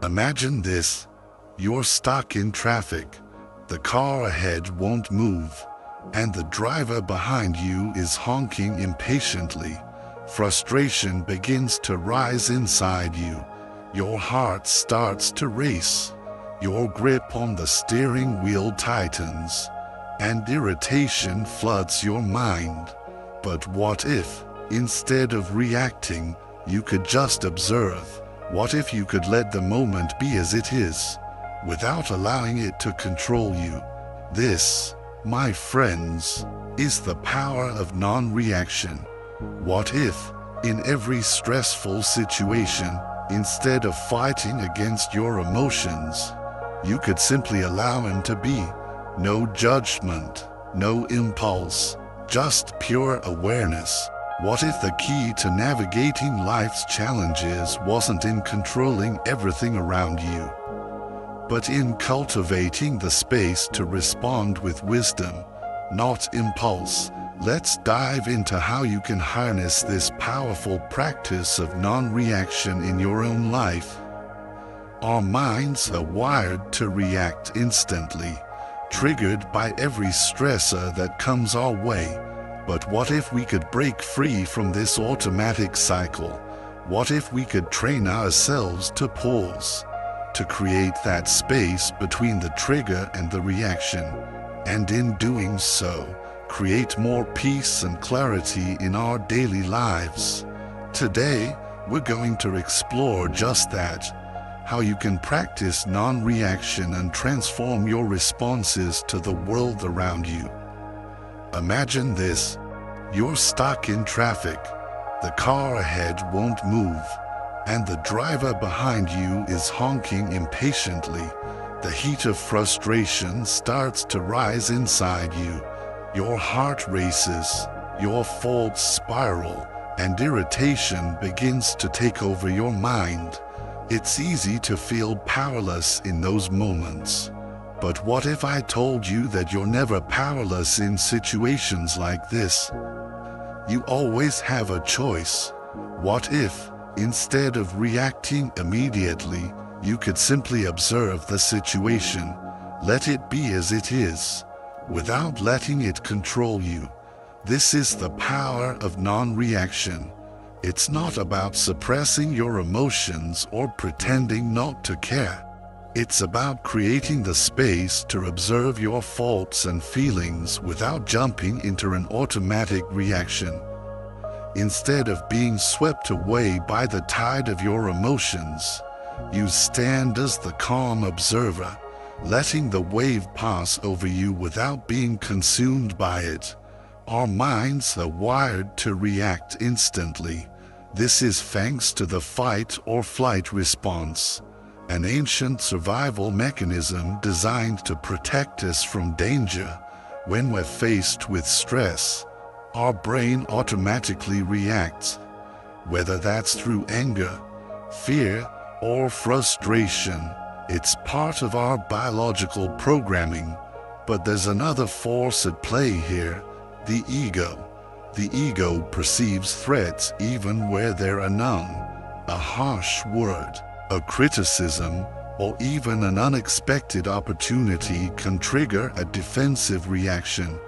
Imagine this. You're stuck in traffic. The car ahead won't move, and the driver behind you is honking impatiently. Frustration begins to rise inside you. Your heart starts to race. Your grip on the steering wheel tightens, and irritation floods your mind. But what if, instead of reacting, you could just observe? What if you could let the moment be as it is, without allowing it to control you? This, my friends, is the power of non-reaction. What if, in every stressful situation, instead of fighting against your emotions, you could simply allow them to be? No judgment, no impulse, just pure awareness. What if the key to navigating life's challenges wasn't in controlling everything around you, but in cultivating the space to respond with wisdom, not impulse? Let's dive into how you can harness this powerful practice of non-reaction in your own life. Our minds are wired to react instantly, triggered by every stressor that comes our way. But what if we could break free from this automatic cycle? What if we could train ourselves to pause, to create that space between the trigger and the reaction, and in doing so, create more peace and clarity in our daily lives? Today, we're going to explore just that, how you can practice non-reaction and transform your responses to the world around you. Imagine this. You're stuck in traffic. The car ahead won't move, and the driver behind you is honking impatiently. The heat of frustration starts to rise inside you. Your heart races, your thoughts spiral, and irritation begins to take over your mind. It's easy to feel powerless in those moments. But what if I told you that you're never powerless in situations like this? You always have a choice. What if, instead of reacting immediately, you could simply observe the situation, let it be as it is, without letting it control you? This is the power of non-reaction. It's not about suppressing your emotions or pretending not to care. It's about creating the space to observe your thoughts and feelings without jumping into an automatic reaction. Instead of being swept away by the tide of your emotions, you stand as the calm observer, letting the wave pass over you without being consumed by it. Our minds are wired to react instantly. This is thanks to the fight or flight response, an ancient survival mechanism designed to protect us from danger. When we're faced with stress, our brain automatically reacts, whether that's through anger, fear, or frustration. It's part of our biological programming. But there's another force at play here, the ego. The ego perceives threats even where there are none. A harsh word, a criticism, or even an unexpected opportunity can trigger a defensive reaction,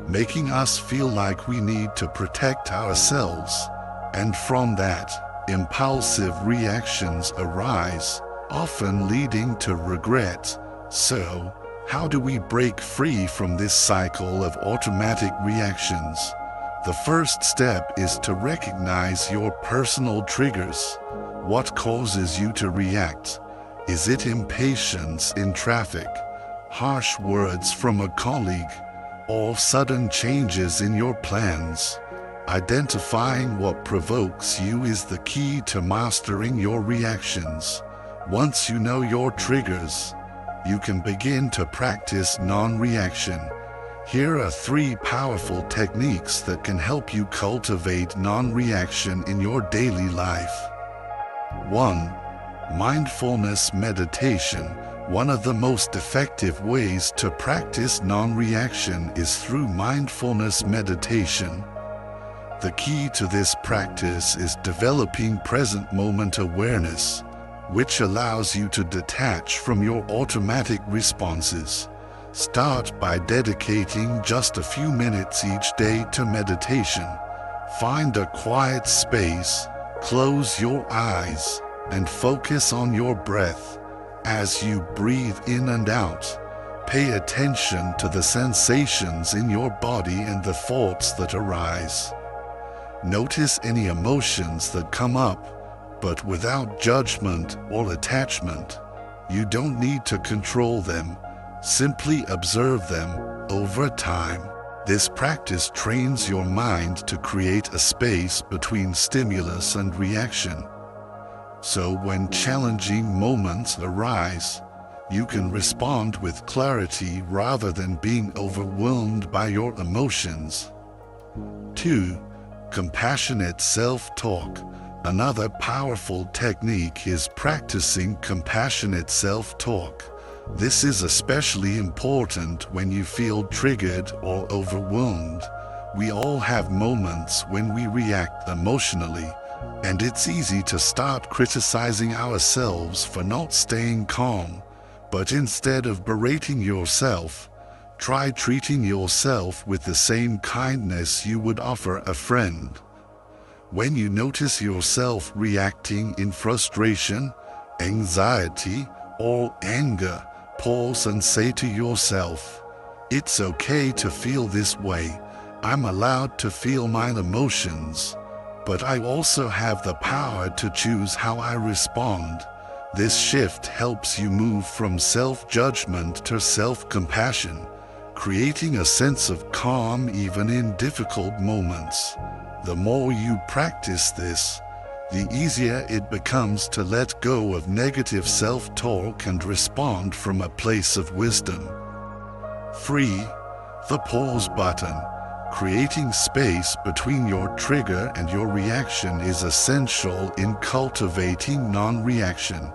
making us feel like we need to protect ourselves. And from that, impulsive reactions arise, often leading to regret. So, how do we break free from this cycle of automatic reactions? The first step is to recognize your personal triggers. What causes you to react? Is it impatience in traffic, harsh words from a colleague, or sudden changes in your plans? Identifying what provokes you is the key to mastering your reactions. Once you know your triggers, you can begin to practice non-reaction. Here are 3 powerful techniques that can help you cultivate non-reaction in your daily life. 1. Mindfulness meditation. One of the most effective ways to practice non-reaction is through mindfulness meditation. The key to this practice is developing present moment awareness. which allows you to detach from your automatic responses. Start by dedicating just a few minutes each day to meditation. Find a quiet space, close your eyes, and focus on your breath. As you breathe in and out, pay attention to the sensations in your body and the thoughts that arise. Notice any emotions that come up, but without judgment or attachment. You don't need to control them. Simply observe them. Over time, this practice trains your mind to create a space between stimulus and reaction. So when challenging moments arise, you can respond with clarity rather than being overwhelmed by your emotions. 2. Compassionate self-talk. Another powerful technique is practicing compassionate self-talk. This is especially important when you feel triggered or overwhelmed. We all have moments when we react emotionally, and it's easy to start criticizing ourselves for not staying calm. But instead of berating yourself, try treating yourself with the same kindness you would offer a friend. When you notice yourself reacting in frustration, anxiety, or anger, pause and say to yourself, "It's okay to feel this way. I'm allowed to feel my emotions, but I also have the power to choose how I respond." This shift helps you move from self-judgment to self-compassion, creating a sense of calm even in difficult moments. The more you practice this, the easier it becomes to let go of negative self-talk and respond from a place of wisdom. 3. The pause button. Creating space between your trigger and your reaction is essential in cultivating non-reaction.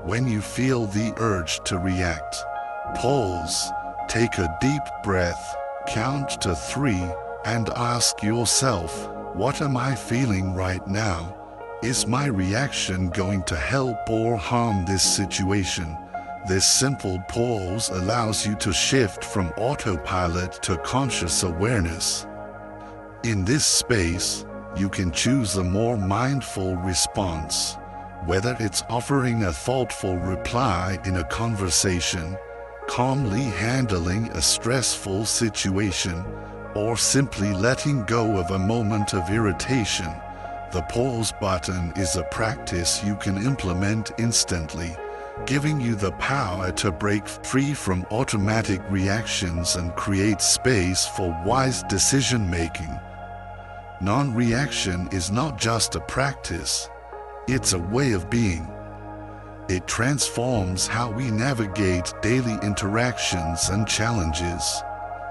When you feel the urge to react, pause, take a deep breath, count to 3, and ask yourself, what am I feeling right now? Is my reaction going to help or harm this situation? This simple pause allows you to shift from autopilot to conscious awareness. In this space, you can choose a more mindful response, whether it's offering a thoughtful reply in a conversation, calmly handling a stressful situation, or simply letting go of a moment of irritation. The pause button is a practice you can implement instantly, giving you the power to break free from automatic reactions and create space for wise decision-making. Non-reaction is not just a practice, it's a way of being. It transforms how we navigate daily interactions and challenges.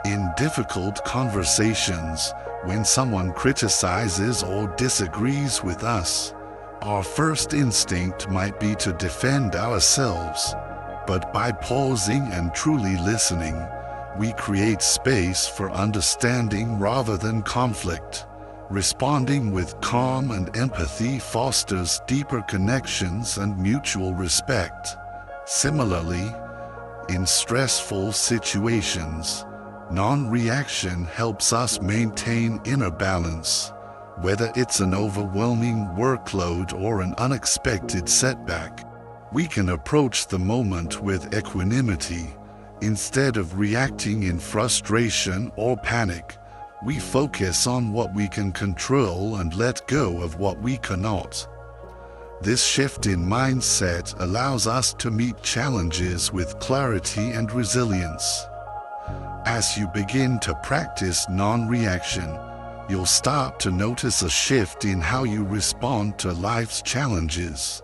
In difficult conversations, when someone criticizes or disagrees with us, our first instinct might be to defend ourselves. But by pausing and truly listening, we create space for understanding rather than conflict. Responding with calm and empathy fosters deeper connections and mutual respect. Similarly, in stressful situations, non-reaction helps us maintain inner balance. Whether it's an overwhelming workload or an unexpected setback, we can approach the moment with equanimity. Instead of reacting in frustration or panic, we focus on what we can control and let go of what we cannot. This shift in mindset allows us to meet challenges with clarity and resilience. As you begin to practice non-reaction, you'll start to notice a shift in how you respond to life's challenges.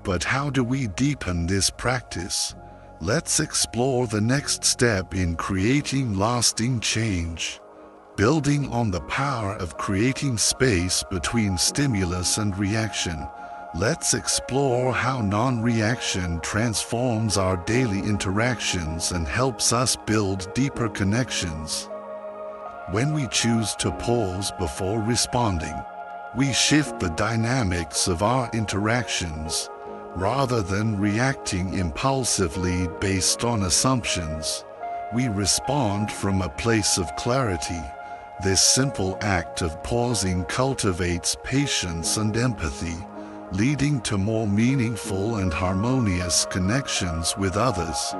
But how do we deepen this practice? Let's explore the next step in creating lasting change. Building on the power of creating space between stimulus and reaction, let's explore how non-reaction transforms our daily interactions and helps us build deeper connections. When we choose to pause before responding, we shift the dynamics of our interactions. Rather than reacting impulsively based on assumptions, we respond from a place of clarity. This simple act of pausing cultivates patience and empathy, leading to more meaningful and harmonious connections with others.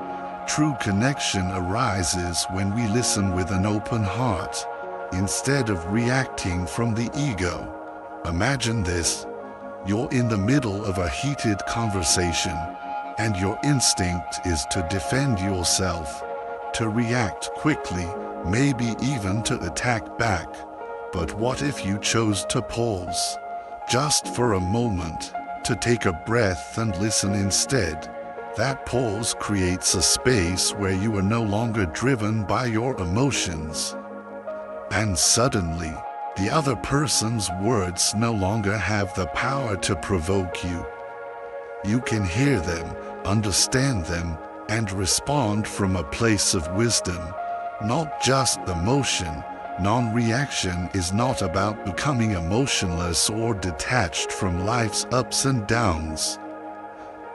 True connection arises when we listen with an open heart, instead of reacting from the ego. Imagine this. You're in the middle of a heated conversation, and your instinct is to defend yourself, to react quickly, maybe even to attack back. But what if you chose to pause, just for a moment, to take a breath and listen instead? That pause creates a space where you are no longer driven by your emotions. And suddenly, the other person's words no longer have the power to provoke you. You can hear them, understand them, and respond from a place of wisdom, not just emotion. Non-reaction is not about becoming emotionless or detached from life's ups and downs.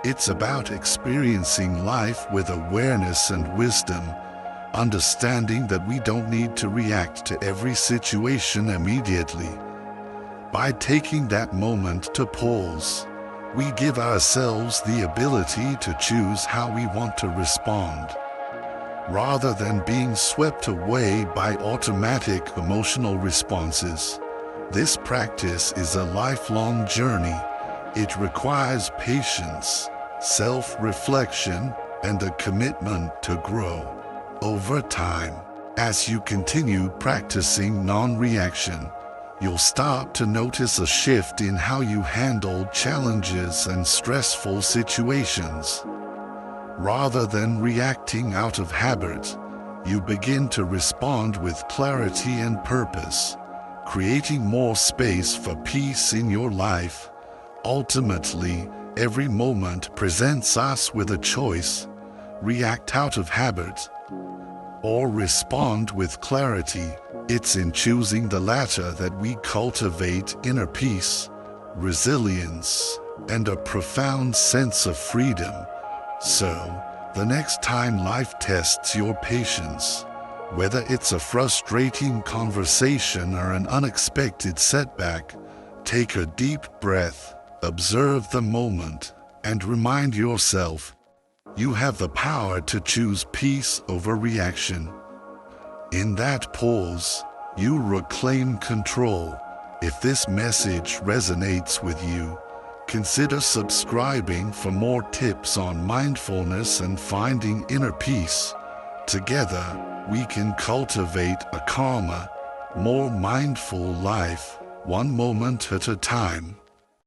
It's about experiencing life with awareness and wisdom, understanding that we don't need to react to every situation immediately. By taking that moment to pause, we give ourselves the ability to choose how we want to respond. Rather than being swept away by automatic emotional responses, this practice is a lifelong journey. It requires patience, self-reflection, and a commitment to grow. Over time, as you continue practicing non-reaction, you'll start to notice a shift in how you handle challenges and stressful situations. Rather than reacting out of habit, you begin to respond with clarity and purpose, creating more space for peace in your life. Ultimately, every moment presents us with a choice: react out of habit or respond with clarity. It's in choosing the latter that we cultivate inner peace, resilience, and a profound sense of freedom. So, the next time life tests your patience, whether it's a frustrating conversation or an unexpected setback, take a deep breath, observe the moment, and remind yourself, you have the power to choose peace over reaction. In that pause, you reclaim control. If this message resonates with you, consider subscribing for more tips on mindfulness and finding inner peace. Together, we can cultivate a calmer, more mindful life, one moment at a time.